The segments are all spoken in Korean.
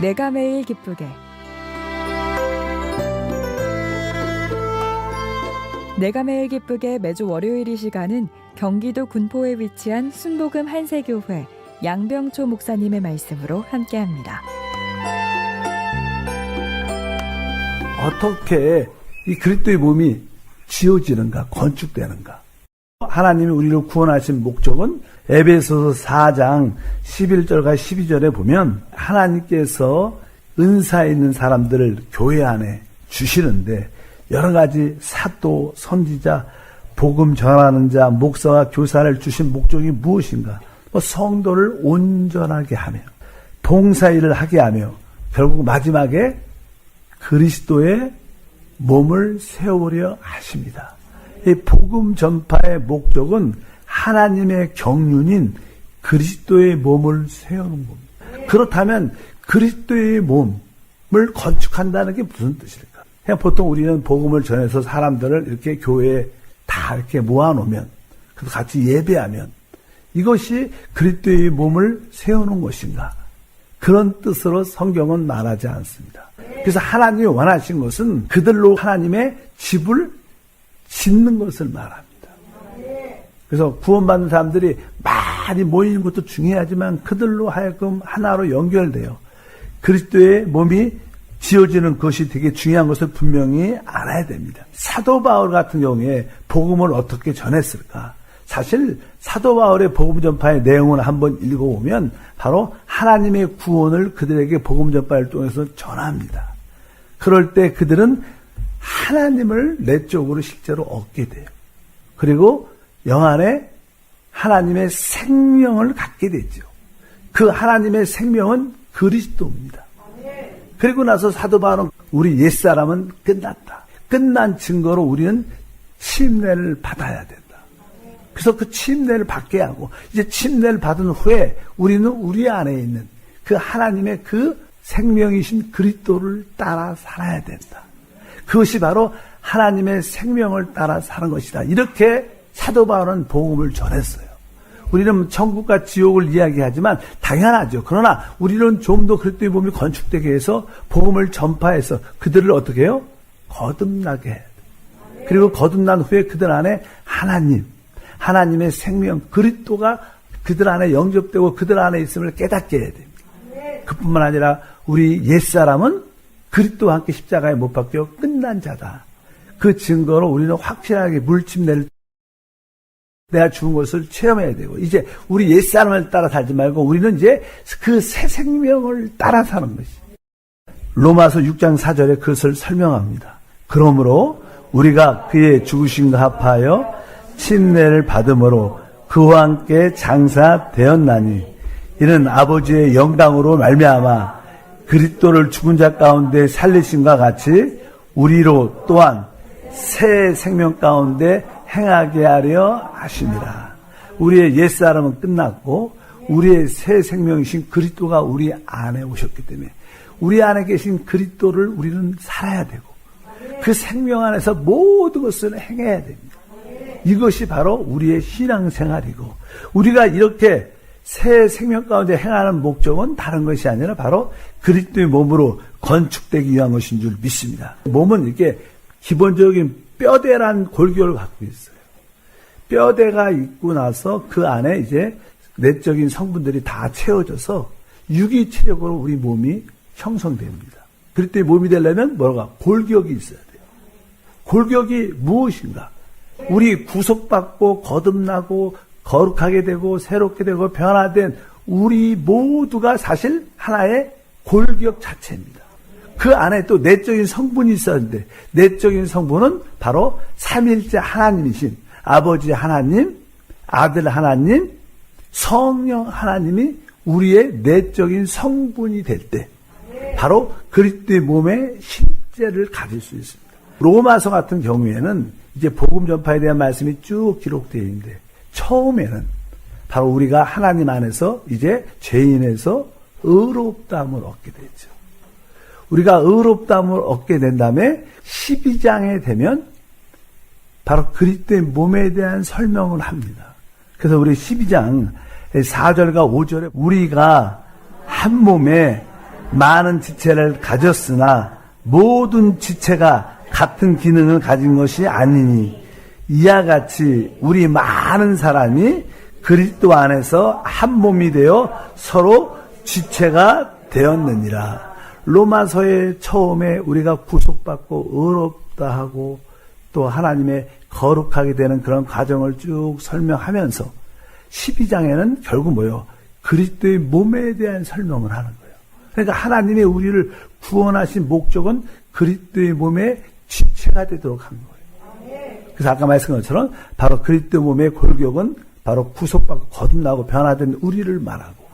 내가 매일 기쁘게. 내가 매일 기쁘게 매주 월요일 이 시간은 경기도 군포에 위치한 순복음 한세교회 양병초 목사님의 말씀으로 함께합니다. 어떻게 이 그리스도의 몸이 지어지는가, 건축되는가? 하나님이 우리를 구원하신 목적은 에베소서 4장 11절과 12절에 보면 하나님께서 은사 있는 사람들을 교회 안에 주시는데 여러 가지 사도, 선지자, 복음 전하는 자, 목사와 교사를 주신 목적이 무엇인가? 성도를 온전하게 하며 봉사일을 하게 하며 결국 마지막에 그리스도의 몸을 세우려 하십니다. 이 복음 전파의 목적은 하나님의 경륜인 그리스도의 몸을 세우는 겁니다. 그렇다면 그리스도의 몸을 건축한다는 게 무슨 뜻일까? 그냥 보통 우리는 복음을 전해서 사람들을 이렇게 교회에 다 이렇게 모아놓으면, 그래서 같이 예배하면 이것이 그리스도의 몸을 세우는 것인가? 그런 뜻으로 성경은 말하지 않습니다. 그래서 하나님이 원하신 것은 그들로 하나님의 집을 짓는 것을 말합니다. 그래서 구원받는 사람들이 많이 모이는 것도 중요하지만 그들로 하여금 하나로 연결돼요. 그리스도의 몸이 지어지는 것이 되게 중요한 것을 분명히 알아야 됩니다. 사도 바울 같은 경우에 복음을 어떻게 전했을까? 사실 사도 바울의 복음 전파의 내용을 한번 읽어보면 바로 하나님의 구원을 그들에게 복음 전파를 통해서 전합니다. 그럴 때 그들은 하나님을 내적으로 실제로 얻게 돼요. 그리고 영 안에 하나님의 생명을 갖게 되죠. 그 하나님의 생명은 그리스도입니다. 그리고 나서 사도 바울은 우리 옛사람은 끝났다. 끝난 증거로 우리는 침례를 받아야 된다. 그래서 그 침례를 받게 하고 이제 침례를 받은 후에 우리는 우리 안에 있는 그 하나님의 그 생명이신 그리스도를 따라 살아야 된다. 그것이 바로 하나님의 생명을 따라 사는 것이다. 이렇게 사도 바울은 복음을 전했어요. 우리는 천국과 지옥을 이야기하지만 당연하죠. 그러나 우리는 좀 더 그리스도의 몸이 건축되게 해서 복음을 전파해서 그들을 어떻게 해요? 거듭나게 해야 돼요. 그리고 거듭난 후에 그들 안에 하나님의 생명, 그리스도가 그들 안에 영접되고 그들 안에 있음을 깨닫게 해야 됩니다. 그뿐만 아니라 우리 옛사람은 그리스도와 함께 십자가에 못 박혀 끝난 자다. 그 증거로 우리는 확실하게 물침례를 내가 죽은 것을 체험해야 되고 이제 우리 옛사람을 따라 살지 말고 우리는 이제 그 새 생명을 따라 사는 것이. 로마서 6장 4절에 그것을 설명합니다. 그러므로 우리가 그의 죽으심과 합하여 침례를 받음으로 그와 함께 장사되었나니 이는 아버지의 영광으로 말미암아 그리스도를 죽은 자 가운데 살리심과 같이 우리로 또한 새 생명 가운데 행하게 하려 하심이라. 우리의 옛사람은 끝났고 우리의 새 생명이신 그리스도가 우리 안에 오셨기 때문에 우리 안에 계신 그리스도를 우리는 살아야 되고 그 생명 안에서 모든 것을 행해야 됩니다. 이것이 바로 우리의 신앙생활이고 우리가 이렇게 새 생명 가운데 행하는 목적은 다른 것이 아니라 바로 그리스도의 몸으로 건축되기 위한 것인 줄 믿습니다. 몸은 이렇게 기본적인 뼈대란 골격을 갖고 있어요. 뼈대가 있고 나서 그 안에 이제 내적인 성분들이 다 채워져서 유기체력으로 우리 몸이 형성됩니다. 그리스도의 몸이 되려면 뭐가? 골격이 있어야 돼요. 골격이 무엇인가? 우리 구속받고 거듭나고 거룩하게 되고 새롭게 되고 변화된 우리 모두가 사실 하나의 골격 자체입니다. 그 안에 또 내적인 성분이 있었는데 내적인 성분은 바로 삼일째 하나님이신 아버지 하나님, 아들 하나님, 성령 하나님이 우리의 내적인 성분이 될 때 바로 그리스도의 몸의 실제를 가질 수 있습니다. 로마서 같은 경우에는 이제 복음 전파에 대한 말씀이 쭉 기록되어 있는데 처음에는 바로 우리가 하나님 안에서 이제 죄인에서 의롭다함을 얻게 되죠. 우리가 의롭다함을 얻게 된 다음에 12장에 되면 바로 그리스도의 몸에 대한 설명을 합니다. 그래서 우리 12장 4절과 5절에 우리가 한 몸에 많은 지체를 가졌으나 모든 지체가 같은 기능을 가진 것이 아니니 이와 같이 우리 많은 사람이 그리스도 안에서 한 몸이 되어 서로 지체가 되었느니라. 로마서의 처음에 우리가 구속받고 의롭다 하고 또 하나님의 거룩하게 되는 그런 과정을 쭉 설명하면서 12장에는 결국 뭐예요? 그리스도의 몸에 대한 설명을 하는 거예요. 그러니까 하나님의 우리를 구원하신 목적은 그리스도의 몸의 지체가 되도록 한 거예요. 그래서 아까 말씀한 것처럼 바로 그리스도 몸의 골격은 바로 구속받고 거듭나고 변화된 우리를 말하고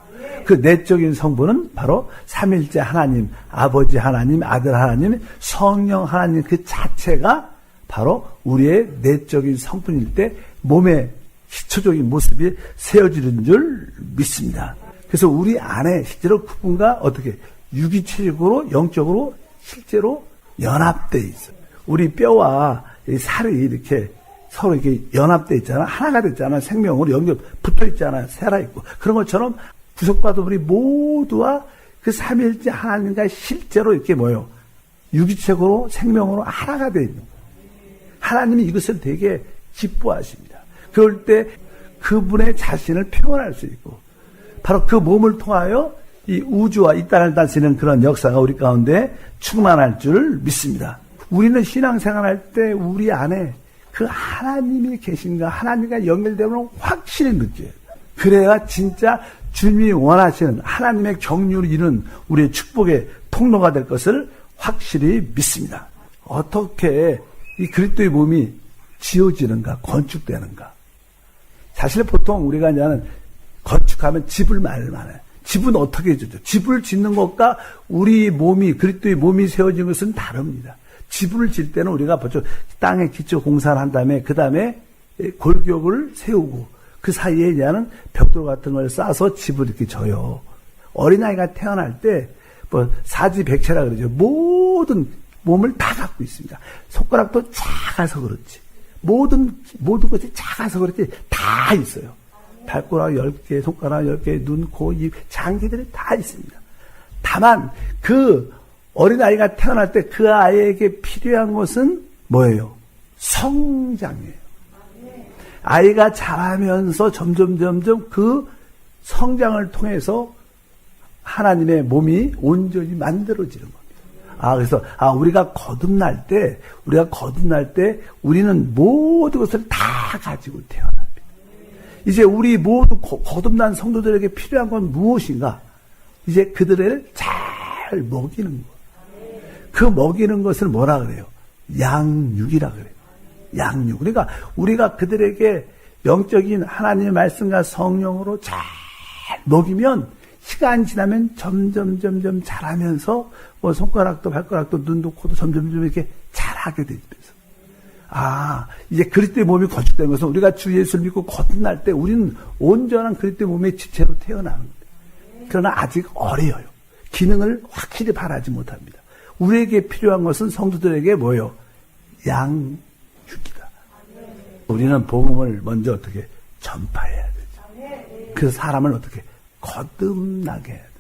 그 내적인 성분은 바로 삼일째 하나님, 아버지 하나님, 아들 하나님, 성령 하나님 그 자체가 바로 우리의 내적인 성분일 때 몸의 기초적인 모습이 세워지는 줄 믿습니다. 그래서 우리 안에 실제로 그분과 어떻게 유기체적으로 영적으로 실제로 연합되어 있어요. 우리 뼈와 이 살이 이렇게 서로 이렇게 연합되어 있잖아. 하나가 됐잖아. 생명으로 연결 붙어 있잖아. 살아있고. 그런 것처럼 구속받은 우리 모두와 그 삼일째 하나님과 실제로 이렇게 뭐예요? 유기체적으로 생명으로 하나가 되어 있는 거예요. 하나님이 이것을 되게 기뻐하십니다. 그럴 때 그분의 자신을 표현할 수 있고 바로 그 몸을 통하여 이 우주와 이 땅을 다스리는 그런 역사가 우리 가운데 충만할 줄 믿습니다. 우리는 신앙생활할 때 우리 안에 그 하나님이 계신가 하나님과 연결되면 확실히 느껴요. 그래야 진짜 주님이 원하시는 하나님의 경륜을 이룬 우리의 축복의 통로가 될 것을 확실히 믿습니다. 어떻게 이 그리스도의 몸이 지어지는가 건축되는가. 사실 보통 우리가 이제는 건축하면 집을 말해요. 집은 어떻게 지죠? 집을 짓는 것과 우리 몸이 그리스도의 몸이 세워진 것은 다릅니다. 집을 질 때는 우리가 보통 땅에 기초 공사를 한 다음에 그 다음에 골격을 세우고 그 사이에 이제는 벽돌 같은 걸 쌓아서 집을 이렇게 져요. 어린아이가 태어날 때 뭐 사지백체라 그러죠. 모든 몸을 다 갖고 있습니다. 손가락도 작아서 그렇지. 모든 것이 작아서 그렇지 다 있어요. 발가락 10개, 손가락 10개, 눈, 코, 입, 장기들이 다 있습니다. 다만 그 어린아이가 태어날 때 그 아이에게 필요한 것은 뭐예요? 성장이에요. 아이가 자라면서 점점 그 성장을 통해서 하나님의 몸이 온전히 만들어지는 겁니다. 그래서 우리가 거듭날 때 우리는 모든 것을 다 가지고 태어납니다. 이제 우리 모든 거듭난 성도들에게 필요한 건 무엇인가? 이제 그들을 잘 먹이는 것. 그 먹이는 것을 뭐라 그래요? 양육이라 그래요. 양육. 그러니까 우리가 그들에게 영적인 하나님의 말씀과 성령으로 잘 먹이면 시간이 지나면 점점 자라면서 뭐 손가락도 발가락도 눈도 코도 점점 이렇게 자라게 되죠. 이제 그리스도의 몸이 건축된 것은 우리가 주 예수를 믿고 거듭날 때 우리는 온전한 그리스도의 몸의 지체로 태어나는 거예요. 그러나 아직 어려요. 기능을 확실히 발하지 못합니다. 우리에게 필요한 것은 성도들에게 뭐예요? 양육이다. 우리는 복음을 먼저 어떻게 전파해야 되죠. 그래서 사람을 어떻게 거듭나게 해야 돼요.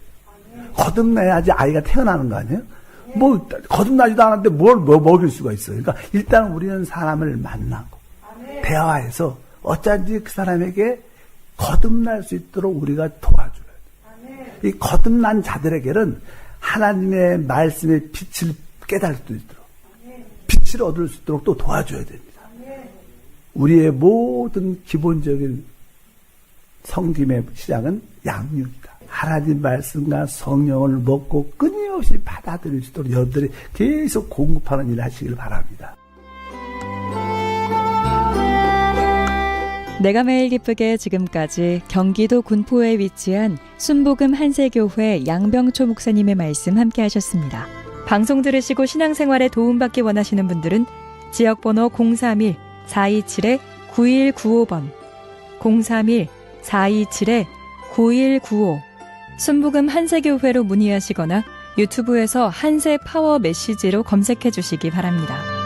거듭나야지 아이가 태어나는 거 아니에요? 뭐 거듭나지도 않았는데 뭘 먹일 수가 있어요. 그러니까 일단 우리는 사람을 만나고 대화해서 어쩐지 그 사람에게 거듭날 수 있도록 우리가 도와줘야 돼요. 이 거듭난 자들에게는 하나님의 말씀의 빛을 깨달을 수 있도록 빛을 얻을 수 있도록 또 도와줘야 됩니다. 우리의 모든 기본적인 성김의 시작은 양육이다. 하나님 말씀과 성령을 먹고 끊임없이 받아들일 수 있도록 여러분들이 계속 공급하는 일을 하시길 바랍니다. 내가 매일 기쁘게 지금까지 경기도 군포에 위치한 순복음 한세교회 양병초 목사님의 말씀 함께 하셨습니다. 방송 들으시고 신앙생활에 도움받기 원하시는 분들은 지역번호 031-427-9195번 031-427-9195 순복음 한세교회로 문의하시거나 유튜브에서 한세 파워 메시지로 검색해 주시기 바랍니다.